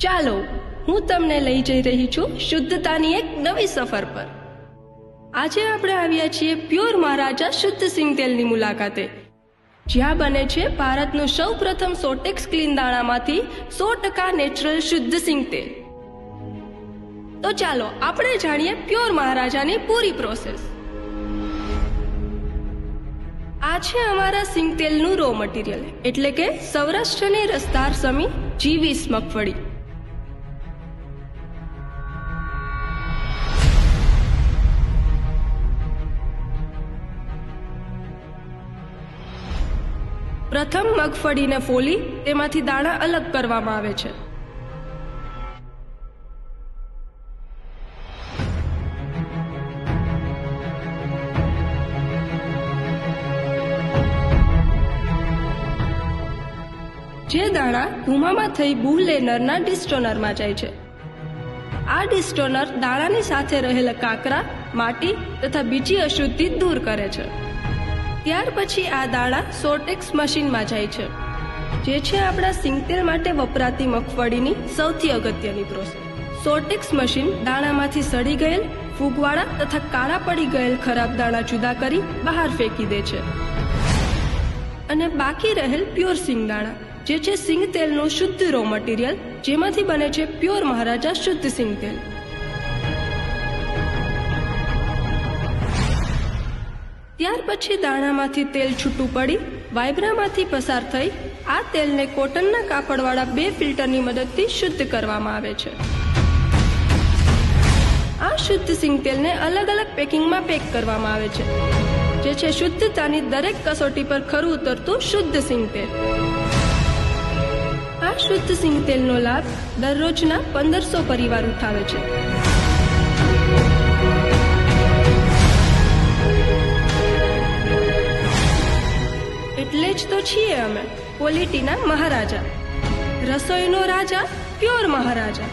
ચાલો હું તમને લઈ જઈ રહી છું શુદ્ધતાની એક નવી સફર પર। આજે આપણે આવ્યા છીએ પ્યોર મહારાજા શુદ્ધ સિંગ તેલની મુલાકાતે, જ્યાં બને છે ભારતનું સૌપ્રથમ સોટેક્સ ક્લીન દાણામાંથી 100% નેચરલ શુદ્ધ સિંગ તેલ। તો ચાલો આપણે જાણીએ પ્યોર મહારાજાની પૂરી પ્રોસેસ। આ છે અમારા સિંગ તેલનું રો મટીરિયલ, એટલે કે સૌરાષ્ટ્રની રસદાર સમી G20 મગફળી। પ્રથમ મગફળીને ફોલી તેમાંથી દાણા અલગ કરવામાં આવે છે। જે દાણા ધુમામાં થઈ બૂ લેનરના ડિસ્ટોનરમાં જાય છે। આ ડિસ્ટોનર દાણાની સાથે રહેલા કાકરા, માટી તથા બીજી અશુદ્ધિ દૂર કરે છે। ત્યાર પછી આ દાણા સોટેક્સ મશીનમાં જાય છે, જે છે આપણા સિંગ તેલ માટે વપરાતી મગફળીની સૌથી અગત્યની પ્રોસેસ। સોટેક્સ મશીન દાણામાંથી સડી ગયેલ, ફૂગવાળા તથા કાળા પડી ગયેલ ખરાબ દાણા જુદા કરી બહાર ફેંકી દે છે, અને બાકી રહેલ પ્યોર સિંગ દાણા, જે છે સિંગ તેલનું શુદ્ધ રો મટીરિયલ, જેમાંથી બને છે પ્યોર મહારાજા શુદ્ધ સિંગ તેલ। ત્યાર પછી દાણામાંથી તેલ છૂટું પડી વાઇબ્રામાંથી પસાર થઈ આ તેલને કોટનના કાપડવાળા 2 ફિલ્ટરની મદદથી શુદ્ધ કરવામાં આવે છે। આ શુદ્ધ સિંગ તેલને અલગ અલગ પેકિંગમાં પેક કરવામાં આવે છે, જે છે શુદ્ધતાની દરેક કસોટી પર ખરું ઉતરતું શુદ્ધ સિંગ તેલ। આ શુદ્ધ સિંગ તેલનો લાભ દરરોજના 1500 પરિવાર ઉઠાવે છે। એટલે જ તો છીએ અમે ક્વોલિટીના મહારાજા, રસોઈનો રાજા, પ્યોર મહારાજા।